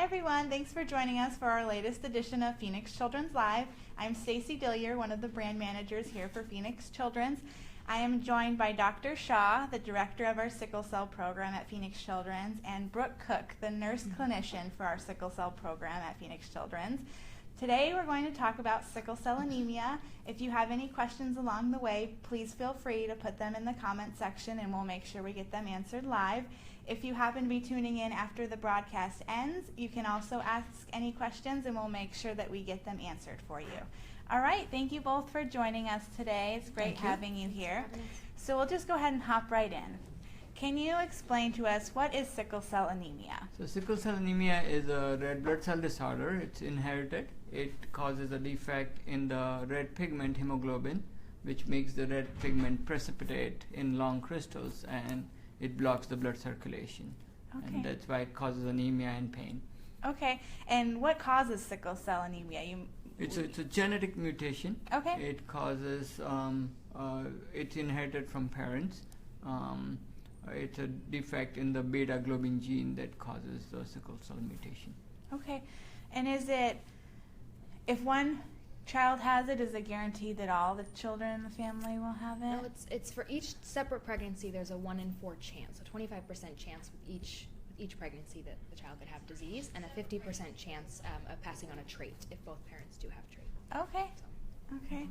everyone, thanks for joining us for our latest edition of Phoenix Children's Live. I'm Stacy Dillier, one of the brand managers here for Phoenix Children's. I am joined by Dr. Shaw, the director of our Sickle Cell Program at Phoenix Children's, and Brooke Cook, the nurse clinician for our Sickle Cell Program at Phoenix Children's. Today we're going to talk about sickle cell anemia. If you have any questions along the way, please feel free to put them in the comment section and we'll make sure we get them answered live. If you happen to be tuning in after the broadcast ends, you can also ask any questions and we'll make sure that we get them answered for you. All right, thank you both for joining us today. It's great having you here. So we'll just go ahead and hop right in. Can you explain to us what is sickle cell anemia? So sickle cell anemia is a red blood cell disorder. It's inherited. It causes a defect in the red pigment hemoglobin, which makes the red pigment precipitate in long crystals, and it blocks the blood circulation. Okay. And that's why it causes anemia and pain. Okay, and what causes sickle cell anemia? It's a genetic mutation. Okay. It causes, it's inherited from parents. It's a defect in the beta globin gene that causes the sickle cell mutation. Okay, and is it, if one child has it, is it guaranteed that all the children in the family will have it? No, it's for each separate pregnancy. There's a 1 in 4 chance, a 25% chance with each pregnancy that the child could have disease, and a 50% chance of passing on a trait if both parents do have trait. Okay. So. Okay.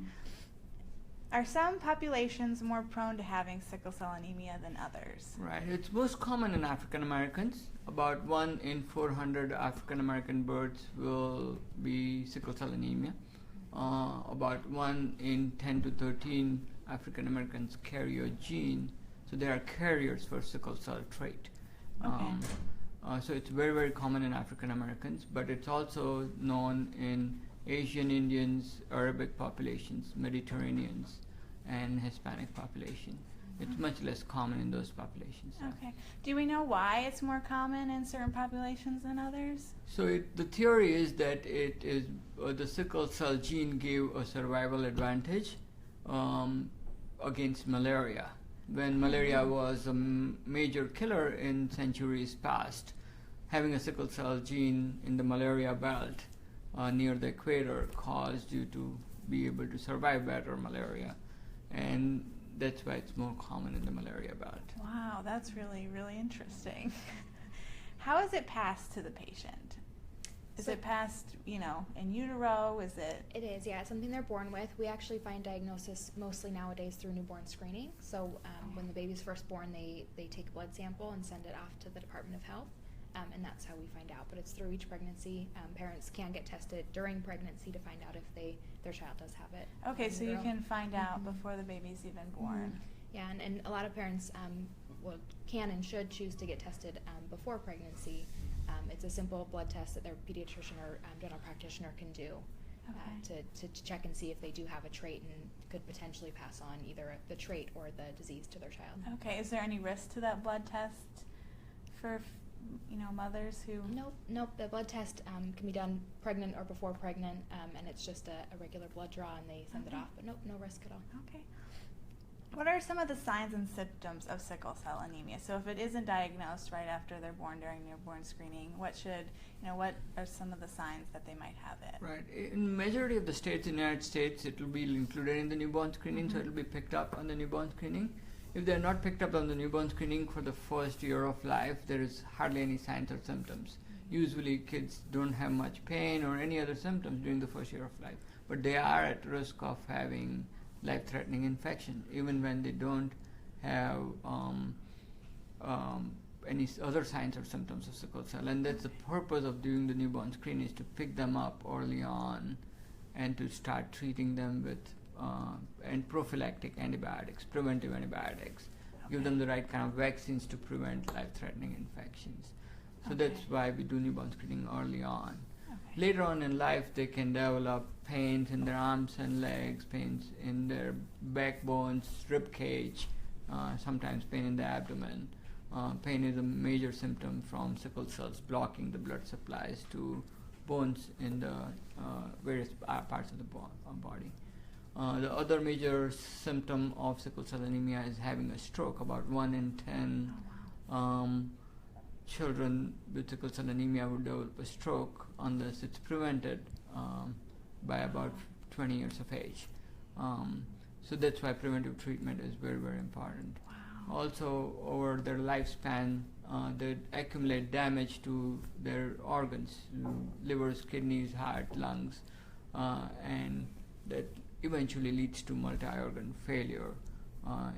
Are some populations more prone to having sickle cell anemia than others? Right. It's most common in African Americans. About 1 in 400 African American births will be sickle cell anemia. About 1 in 10 to 13 African Americans carry a gene, so they are carriers for sickle cell trait. Okay. So it's very, very common in African Americans, but it's also known in Asian Indians, Arabic populations, Mediterraneans, and Hispanic population. It's much less common in those populations. Okay. Do we know why it's more common in certain populations than others? So the theory is that it is the sickle cell gene gave a survival advantage against malaria. When malaria was a major killer in centuries past, having a sickle cell gene in the malaria belt near the equator caused you to be able to survive better malaria, and that's why it's more common in the malaria belt. Wow, that's really, really interesting. How is it passed to the patient? Is it passed, in utero? Is it? It is, yeah. It's something they're born with. We actually find diagnosis mostly nowadays through newborn screening. So when the baby's first born, they take a blood sample and send it off to the Department of Health. And that's how we find out. But it's through each pregnancy. Parents can get tested during pregnancy to find out if their child does have it. Okay, so you can find out before the baby's even born. Yeah, and a lot of parents can and should choose to get tested before pregnancy. It's a simple blood test that their pediatrician or general practitioner can do to check and see if they do have a trait and could potentially pass on either the trait or the disease to their child. Okay, is there any risk to that blood test for mothers who? Nope. The blood test can be done pregnant or before pregnant, and it's just a regular blood draw, and they send it off. But no risk at all. Okay. What are some of the signs and symptoms of sickle cell anemia? So if it isn't diagnosed right after they're born during newborn screening, what are some of the signs that they might have it? Right. In majority of the states in the United States, it will be included in the newborn screening, so it will be picked up on the newborn screening. If they're not picked up on the newborn screening for the first year of life, there is hardly any signs or symptoms. Usually kids don't have much pain or any other symptoms during the first year of life, but they are at risk of having life-threatening infection, even when they don't have any other signs or symptoms of sickle cell. And that's the purpose of doing the newborn screening, is to pick them up early on and to start treating them with and prophylactic antibiotics, preventive antibiotics. Give them the right kind of vaccines to prevent life-threatening infections. So that's why we do newborn screening early on. Later on in life, they can develop pains in their arms and legs, pains in their backbones, rib cage, sometimes pain in the abdomen. Pain is a major symptom from sickle cells blocking the blood supplies to bones in the various parts of the body. The other major symptom of sickle cell anemia is having a stroke. About 1 in 10 children with sickle cell anemia would develop a stroke unless it's prevented by about 20 years of age. So that's why preventive treatment is very, very important. Wow. Also, over their lifespan, they accumulate damage to their organs, livers, kidneys, heart, lungs, and that eventually leads to multi-organ failure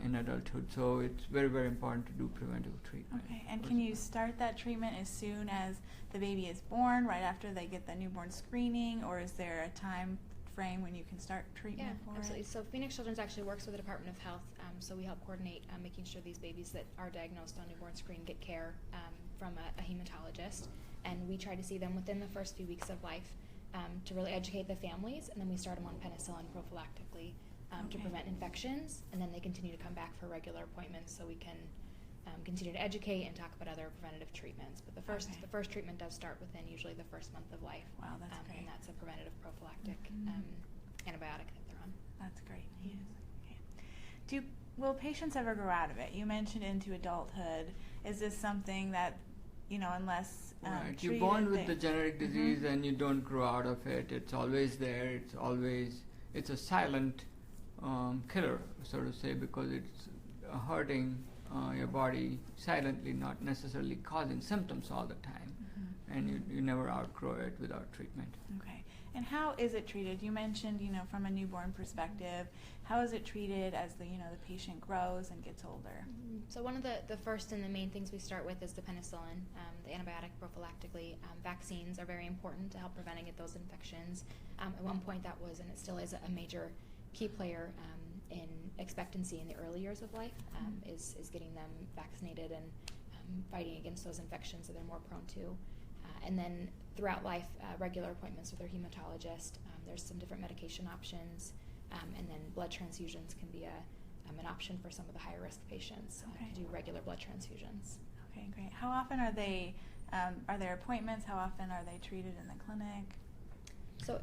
in adulthood. So it's very, very important to do preventive treatment. Okay, and can you start that treatment as soon as the baby is born, right after they get the newborn screening, or is there a time frame when you can start treatment for absolutely. it? So Phoenix Children's actually works with the Department of Health, so we help coordinate making sure these babies that are diagnosed on newborn screen get care from a hematologist, and we try to see them within the first few weeks of life to really educate the families, and then we start them on penicillin prophylactically to prevent infections, and then they continue to come back for regular appointments so we can continue to educate and talk about other preventative treatments. But the first treatment does start within usually the first month of life. Wow, that's great. And that's a preventative prophylactic antibiotic that they're on. That's great news. Okay. Will patients ever grow out of it? You mentioned into adulthood. Is this something that, unless right. You're born with the genetic disease and you don't grow out of it. It's always there. It's a silent killer, so to say, because it's hurting your body silently, not necessarily causing symptoms all the time. And you never outgrow it without treatment. Okay. And how is it treated? You mentioned, from a newborn perspective, how is it treated as the patient grows and gets older? So one of the first and the main things we start with is the penicillin, the antibiotic prophylactically. Vaccines are very important to help preventing those infections. At one point that was, and it still is, a major key player in expectancy in the early years of life, is getting them vaccinated and fighting against those infections that they're more prone to. And then throughout life, regular appointments with their hematologist. There's some different medication options, and then blood transfusions can be an option for some of the higher risk patients to do regular blood transfusions. Okay, great. How often are there appointments? How often are they treated in the clinic? So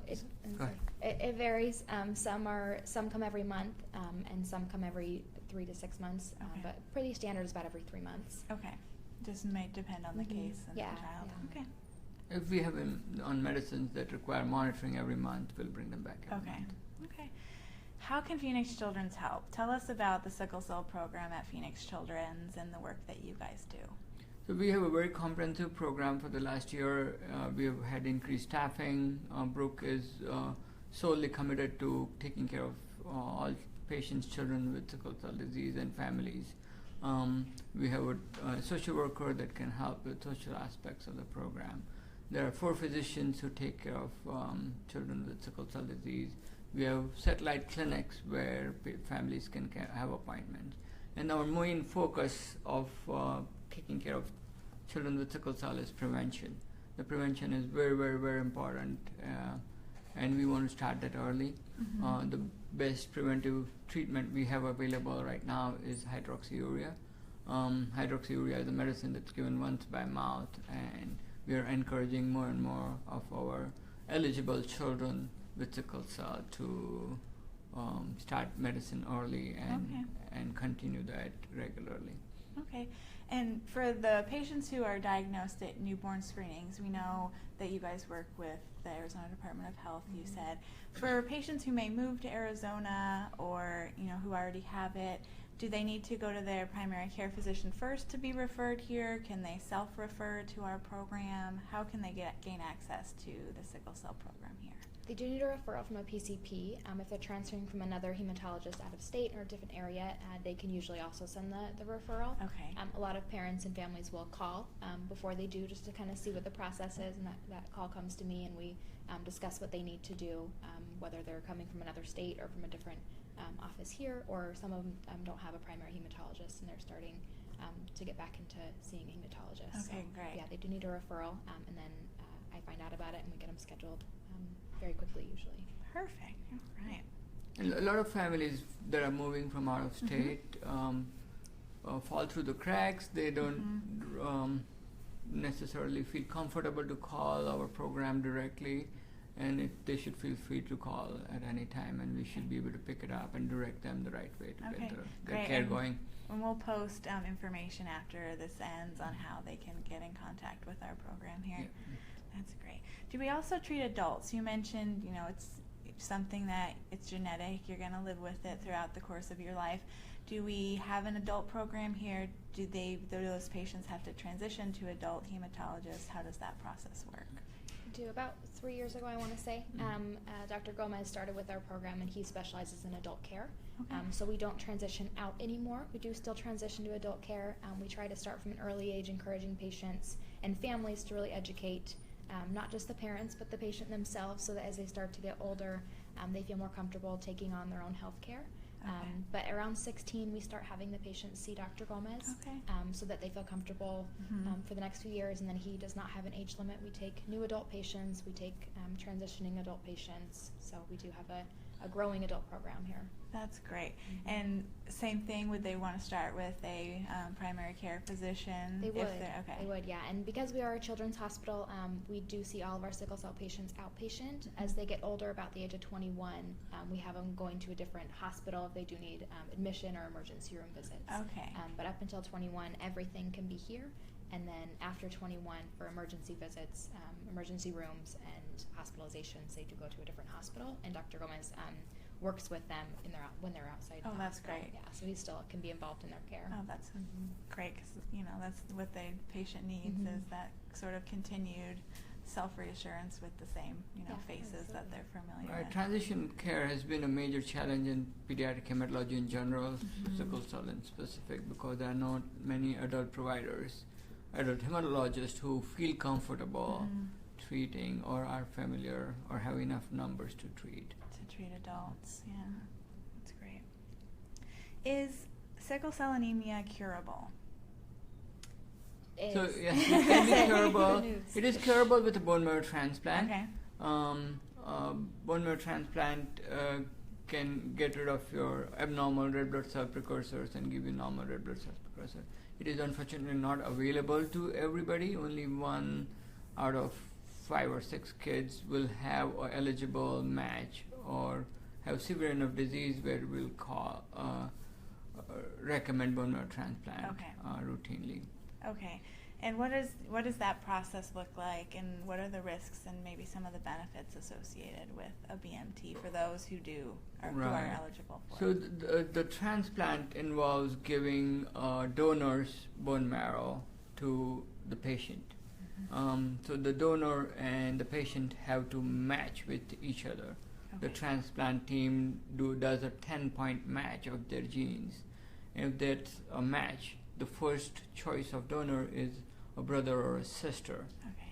it varies. Some come every month, and some come every 3 to 6 months. But pretty standard is about every 3 months. Okay, just might depend on the case and the child. Yeah. Okay. If we have on medicines that require monitoring every month, we'll bring them back every month. Okay. How can Phoenix Children's help? Tell us about the Sickle Cell Program at Phoenix Children's and the work that you guys do. So we have a very comprehensive program for the last year. We have had increased staffing. Brooke is solely committed to taking care of all patients, children with sickle cell disease and families. We have a social worker that can help with social aspects of the program. There are 4 physicians who take care of children with sickle cell disease. We have satellite clinics where families can have appointments. And our main focus of taking care of children with sickle cell is prevention. The prevention is very, very, very important, and we want to start that early. The best preventive treatment we have available right now is hydroxyurea. Hydroxyurea is a medicine that's given once by mouth, and we are encouraging more and more of our eligible children with sickle cell to start medicine early and continue that regularly. Okay. And for the patients who are diagnosed at newborn screenings, we know that you guys work with the Arizona Department of Health, you said. For patients who may move to Arizona or, who already have it, do they need to go to their primary care physician first to be referred here? Can they self-refer to our program? How can they gain access to the Sickle Cell Program here? They do need a referral from a PCP. If they're transferring from another hematologist out of state or a different area, they can usually also send the referral. Okay. A lot of parents and families will call before they do, just to kind of see what the process is, and that call comes to me, and we discuss what they need to do, whether they're coming from another state or from a different office here, or some of them don't have a primary hematologist and they're starting to get back into seeing a hematologist. Okay, so, great. Yeah, they do need a referral, and then I find out about it and we get them scheduled very quickly usually. Perfect. All right. And a lot of families that are moving from out of state fall through the cracks. They don't necessarily feel comfortable to call our program directly, and they should feel free to call at any time, and we should be able to pick it up and direct them the right way to get the care going. And we'll post information after this ends on how they can get in contact with our program here. Yeah. That's great. Do we also treat adults? You mentioned, it's something that it's genetic. You're going to live with it throughout the course of your life. Do we have an adult program here? Do those patients have to transition to adult hematologists? How does that process work? About 3 years ago, I want to say, Dr. Gomez started with our program, and he specializes in adult care. Okay. So we don't transition out anymore. We do still transition to adult care. We try to start from an early age, encouraging patients and families to really educate not just the parents, but the patient themselves, so that as they start to get older, they feel more comfortable taking on their own health care. Okay. But around 16, we start having the patients see Dr. Gomez, Okay. So that they feel comfortable for the next few years. And then he does not have an age limit. We take new adult patients. We take transitioning adult patients. So we do have a growing adult program here. That's great. And same thing, would they want to start with a primary care physician? They would. Okay. They would, yeah. And because we are a children's hospital, we do see all of our sickle cell patients outpatient. As they get older, about the age of 21, we have them going to a different hospital if they do need admission or emergency room visits. Okay. But up until 21, everything can be here. And then after 21, for emergency visits, emergency rooms, and hospitalizations, they do go to a different hospital. And Dr. Gomez works with them when they're outside the that's hospital. great. Yeah, so he still can be involved in their care. Oh, that's great, because that's what the patient needs, is that sort of continued self-reassurance with the same faces absolutely. that they're familiar Right, with. transition care has been a major challenge in pediatric hematology in general, sickle cell in specific, because there are not many adult providers, adult hematologists who feel comfortable treating or are familiar or have enough numbers to treat. To treat adults, yeah, that's great. Is sickle cell anemia curable? So yes, it can be curable. Good news. It is curable with a bone marrow transplant. Okay. Bone marrow transplant can get rid of your abnormal red blood cell precursors and give you normal red blood cell precursors. It is unfortunately not available to everybody. Only 1 out of 5 or 6 kids will have an eligible match or have severe enough disease where we'll recommend bone marrow transplant routinely. Okay. And what does that process look like, and what are the risks and maybe some of the benefits associated with a BMT for those who who are eligible for so it? the transplant involves giving donor's bone marrow to the patient. So the donor and the patient have to match with each other. The transplant team does a 10-point match of their genes. If that's a match, the first choice of donor is a brother or a sister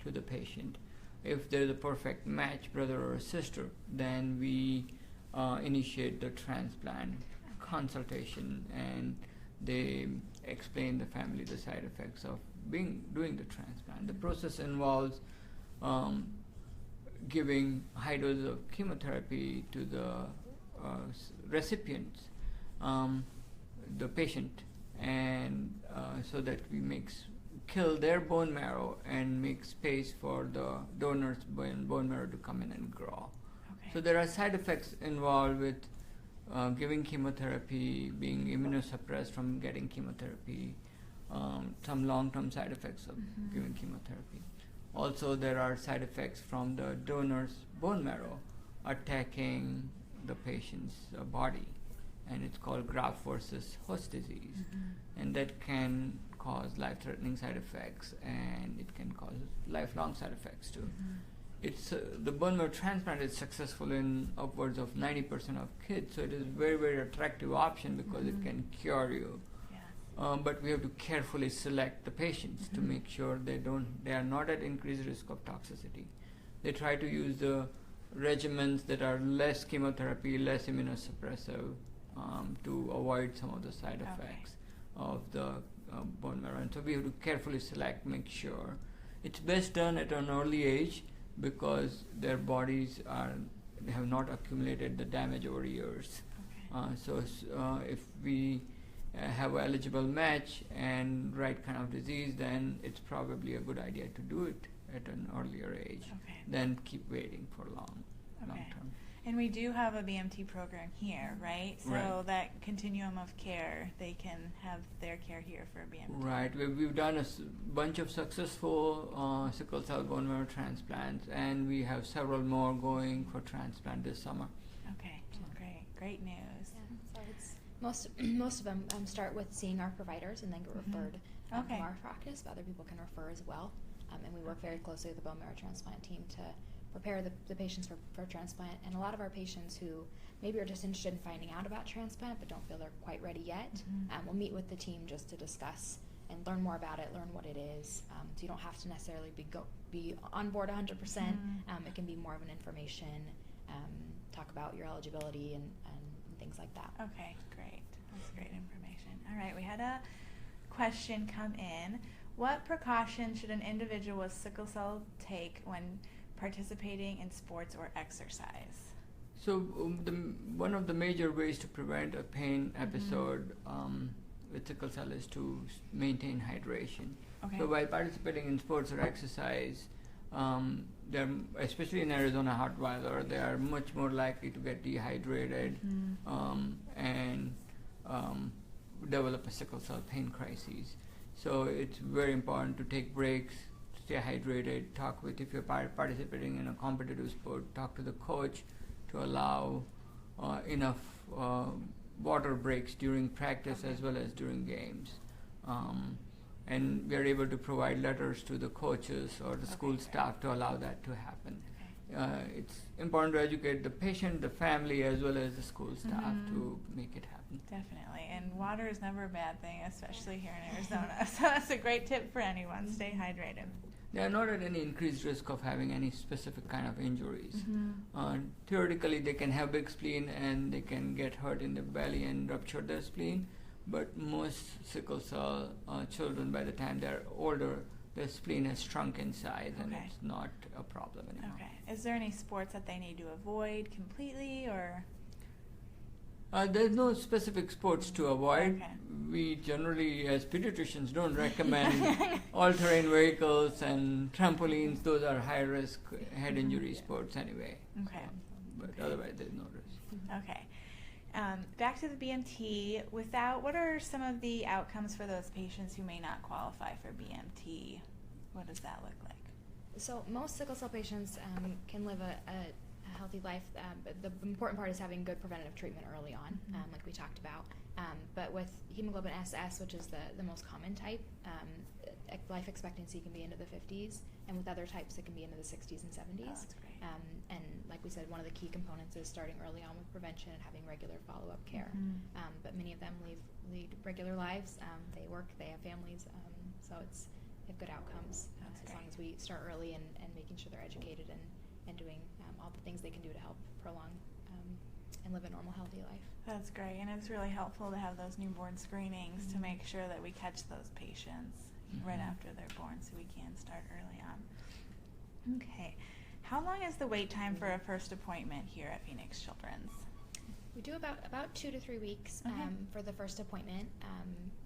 to the patient. If there's a perfect match, brother or a sister, then we initiate the transplant consultation, and they explain the family the side effects of doing the transplant. The process involves giving high doses of chemotherapy to the recipients, the patient, and so that we kill their bone marrow and make space for the donor's bone marrow to come in and grow. So there are side effects involved with giving chemotherapy, being immunosuppressed from getting chemotherapy, some long-term side effects of giving chemotherapy. Also, there are side effects from the donor's bone marrow attacking the patient's body, and it's called graft versus host disease, and that can cause life-threatening side effects, and it can cause lifelong side effects too. It's the bone marrow transplant is successful in upwards of 90% of kids, so it is a very, very attractive option because it can cure you. But we have to carefully select the patients to make sure they are not at increased risk of toxicity. They try to use the regimens that are less chemotherapy, less immunosuppressive, to avoid some of the side effects of the bone marrow. And so we have to carefully select, make sure. It's best done at an early age because their bodies have not accumulated the damage over years. So if we have an eligible match and right kind of disease, then it's probably a good idea to do it at an earlier age Okay. than keep waiting for long Okay. term. And we do have a BMT program here, right? So Right. that continuum of care, they can have their care here for BMT. Right. We've done a bunch of successful sickle cell bone marrow transplants, and we have several more going for transplant this summer. Okay, great news. Yeah, so it's most of them start with seeing our providers and then get referred Okay. from our practice, but other people can refer as well. And we work very closely with the bone marrow transplant team to prepare the patients for transplant. And a lot of our patients who maybe are just interested in finding out about transplant but don't feel they're quite ready yet, we'll meet with the team just to discuss and learn more about it, learn what it is. So you don't have to necessarily be on board 100%. It can be more of an information, talk about your eligibility and things like that. Okay, great. That's great information. All right, we had a question come in. What precautions should an individual with sickle cell take when participating in sports or exercise? So one of the major ways to prevent a pain episode with sickle cell is to maintain hydration. Okay. So while participating in sports or exercise, they're, especially in Arizona hot weather, they are much more likely to get dehydrated and develop a sickle cell pain crisis. So it's very important to take breaks, stay hydrated, talk with, if you're participating in a competitive sport, talk to the coach to allow enough water breaks during practice as well as during games. And we are able to provide letters to the coaches or the school staff to allow that to happen. It's important to educate the patient, the family, as well as the school staff to make it happen. Definitely. And water is never a bad thing, especially here in Arizona. So that's a great tip for anyone. Stay hydrated. They are not at any increased risk of having any specific kind of injuries. Theoretically, they can have big spleen and they can get hurt in the belly and rupture their spleen. But most sickle cell children, by the time they're older, their spleen has shrunk in size and it's not a problem anymore. Okay. Is there any sports that they need to avoid completely, or? There's no specific sports to avoid. Okay. We generally, as pediatricians, don't recommend all-terrain vehicles and trampolines. Those are high-risk head injury sports anyway. Okay. But otherwise, there's no risk. Okay. Back to the BMT. What are some of the outcomes for those patients who may not qualify for BMT? What does that look like? So most sickle cell patients can live a healthy life, but the important part is having good preventative treatment early on, like we talked about. But with hemoglobin SS, which is the most common type, life expectancy can be into the 50s, and with other types it can be into the 60s and 70s. Oh, that's great. And like we said, one of the key components is starting early on with prevention and having regular follow-up care. But many of them lead regular lives. They work, they have families, so they have good outcomes as long as we start early and making sure they're educated and doing all the things they can do to help prolong and live a normal, healthy life. That's great, and it's really helpful to have those newborn screenings to make sure that we catch those patients right after they're born, so we can start early on. Okay. How long is the wait time for a first appointment here at Phoenix Children's? We do about 2 to 3 weeks for the first appointment.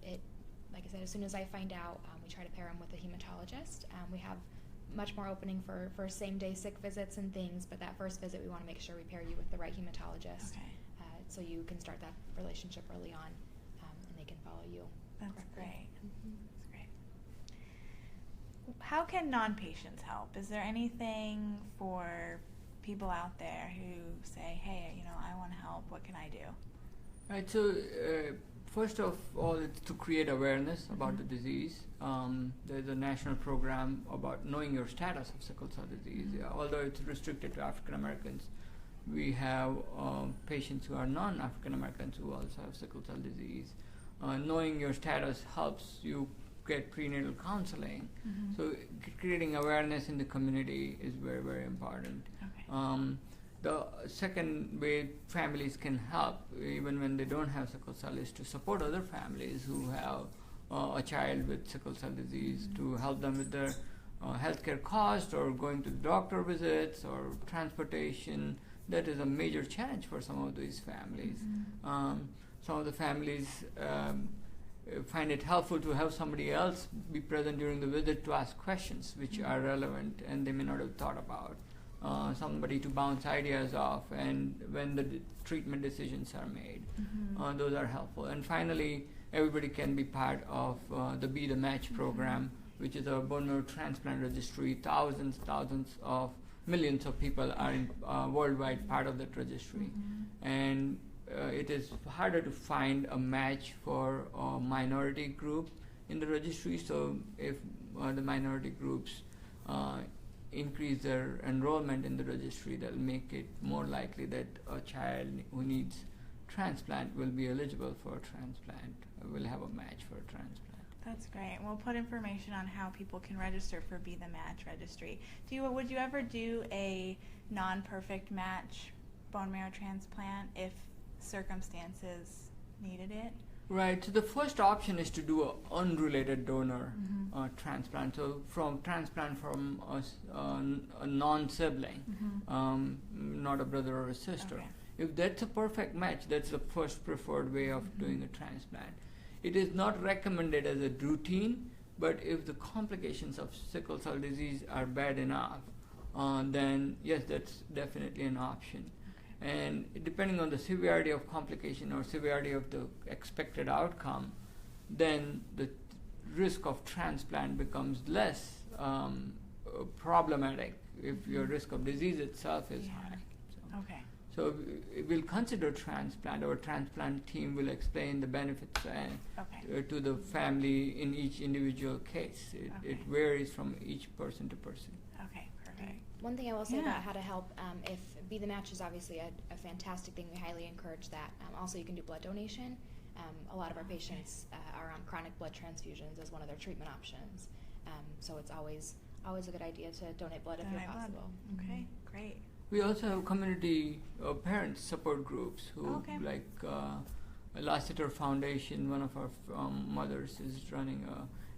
Like I said, as soon as I find out, we try to pair them with a hematologist. We have much more opening for same-day sick visits and things, but that first visit we want to make sure we pair you with the right hematologist, so you can start that relationship early on, and they can follow you. That's correctly. great. That's great. How can non-patients help? Is there anything for people out there who say, hey, I want to help, what can I do? Right, so first of all, it's to create awareness about the disease. There's a national program about knowing your status of sickle cell disease. Although it's restricted to African Americans, we have patients who are non-African Americans who also have sickle cell disease. Knowing your status helps you get prenatal counseling. So creating awareness in the community is very, very important. The second way families can help, even when they don't have sickle cell, is to support other families who have a child with sickle cell disease, to help them with their healthcare costs or going to doctor visits or transportation. That is a major challenge for some of these families. Some of the families find it helpful to have somebody else be present during the visit to ask questions which are relevant and they may not have thought about. Somebody to bounce ideas off, and when the treatment decisions are made, those are helpful. And finally, everybody can be part of the Be the Match program, which is a bone marrow transplant registry. Thousands of millions of people are in, worldwide part of that registry, and it is harder to find a match for a minority group in the registry. So if the minority groups increase their enrollment in the registry, that'll make it more likely that a child who needs transplant will be eligible for a transplant, will have a match for a transplant. That's great. We'll put information on how people can register for Be the Match registry. Would you ever do a non-perfect match bone marrow transplant if circumstances needed it? Right. So the first option is to do an unrelated donor transplant. So from transplant from a non-sibling, not a brother or a sister. Okay. If that's a perfect match, that's the first preferred way of doing a transplant. It is not recommended as a routine, but if the complications of sickle cell disease are bad enough, then yes, that's definitely an option. And depending on the severity of complication or severity of the expected outcome, then the risk of transplant becomes less problematic if your risk of disease itself is high. So we'll consider transplant. Our transplant team will explain the benefits to the family in each individual case. It varies from each person to person. Okay, perfect. One thing I will say about how to help, if Be the Match is obviously a fantastic thing, we highly encourage that. Also, you can do blood donation. A lot of our patients are on chronic blood transfusions as one of their treatment options. So it's always a good idea to donate blood if you're possible. Okay, great. We also have community parent support groups who, like Lassiter Foundation, one of our mothers is running,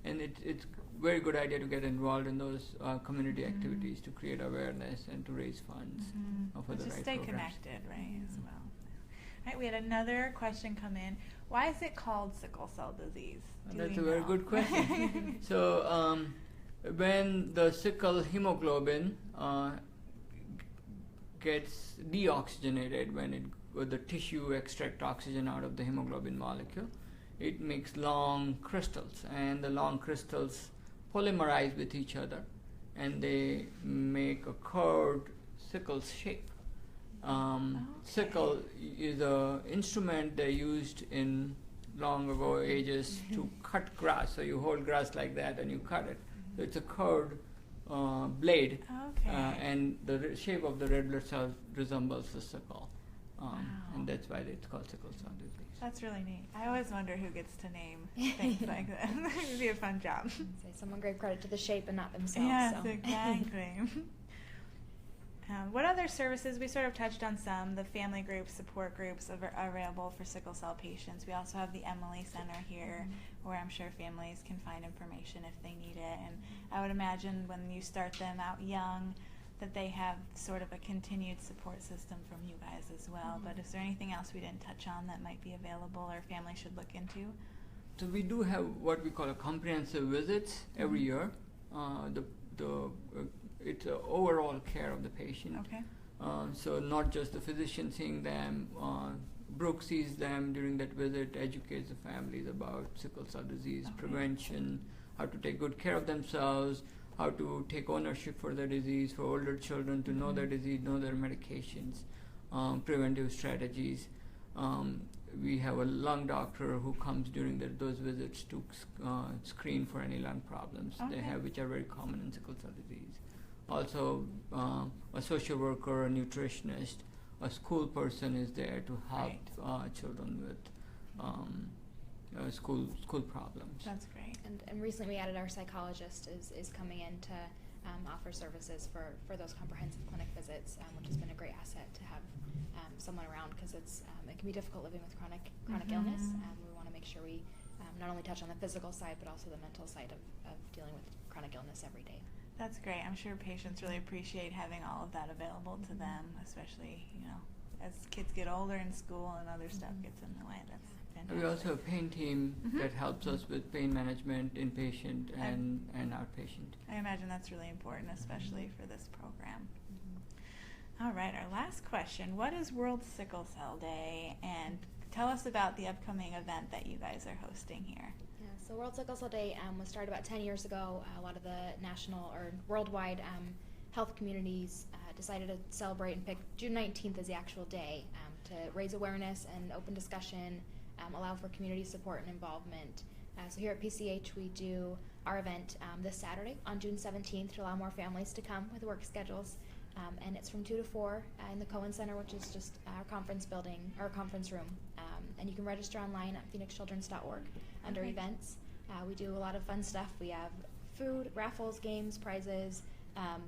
and it's very good idea to get involved in those community activities to create awareness and to raise funds for the right stay programs. Connected, right, as well. All right, we had another question come in. Why is it called sickle cell disease? That's a very good question. So when the sickle hemoglobin gets deoxygenated, when the tissue extracts oxygen out of the hemoglobin molecule, it makes long crystals, and the long crystals polymerize with each other, and they make a curved sickle shape. Sickle is an instrument they used in long ago ages to cut grass. So you hold grass like that and you cut it. So it's a curved blade, and the shape of the red blood cell resembles the sickle, and that's why it's called sickle cell disease. That's really neat. I always wonder who gets to name things like that. It would be a fun job. Say someone gave credit to the shape and not themselves. Yes, exactly. What other services? We sort of touched on some. The family groups, support groups are available for sickle cell patients. We also have the Emily Center here, where I'm sure families can find information if they need it. And I would imagine when you start them out young, that they have sort of a continued support system from you guys as well. But is there anything else we didn't touch on that might be available or families should look into? So we do have what we call a comprehensive visits every year. It's overall care of the patient. So not just the physician seeing them. Brooke sees them during that visit, educates the families about sickle cell disease prevention, how to take good care of themselves, how to take ownership for their disease, for older children to know their disease, know their medications, preventive strategies. We have a lung doctor who comes during those visits to screen for any lung problems they have, which are very common in sickle cell disease. Also, a social worker, a nutritionist, a school person is there to help children with school problems. That's great. And recently we added our psychologist is coming in to offer services for those comprehensive clinic visits, which has been a great asset to have someone around, because it can be difficult living with chronic illness. We want to make sure we not only touch on the physical side, but also the mental side of dealing with chronic illness every day. That's great. I'm sure patients really appreciate having all of that available to them, especially, as kids get older in school and other stuff gets in the way. fantastic. We also have a pain team Mhm. that helps us with pain management, inpatient and outpatient. I imagine that's really important, especially for this program. All right, our last question. What is World Sickle Cell Day? And tell us about the upcoming event that you guys are hosting here. Yeah, so World Sickle Cell Day was started about 10 years ago. A lot of the national or worldwide health communities decided to celebrate and pick June 19th as the actual day to raise awareness and open discussion, allow for community support and involvement. So here at PCH we do our event this Saturday on June 17th to allow more families to come with work schedules. And it's from 2 to 4 in the Cohen Center, which is just our conference building, or conference room. And you can register online at phoenixchildrens.org under Okay. events. We do a lot of fun stuff. We have food, raffles, games, prizes,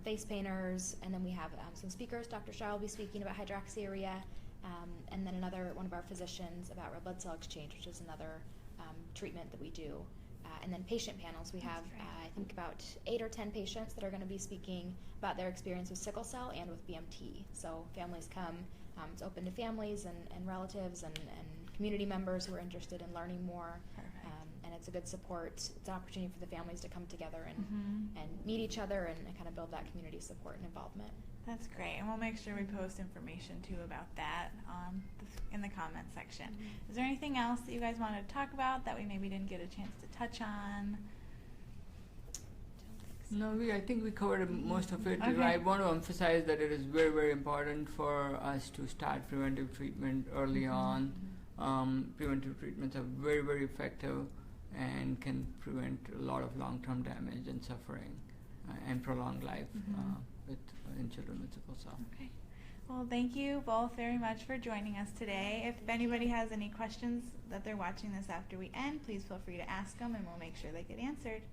face painters, and then we have some speakers. Dr. Shaw will be speaking about hydroxyurea, and then one of our physicians about red blood cell exchange, which is another treatment that we do. And then patient panels. We have, I think, about 8 or 10 patients that are going to be speaking about their experience with sickle cell and with BMT. So families come. It's open to families and relatives and community members who are interested in learning more. Perfect. And it's a good support. It's an opportunity for the families to come together and Mhm. and meet each other and kind of build that community support and involvement. That's great, and we'll make sure we post information too about that in the comment section. Is there anything else that you guys wanted to talk about that we maybe didn't get a chance to touch on? No, I think we covered most of it. Okay. I want to emphasize that it is very, very important for us to start preventive treatment early on. Preventive treatments are very, very effective and can prevent a lot of long-term damage and suffering and prolonged life in children with sickle cell. Okay. Well, thank you both very much for joining us today. If anybody has any questions that they're watching this after we end, please feel free to ask them and we'll make sure they get answered.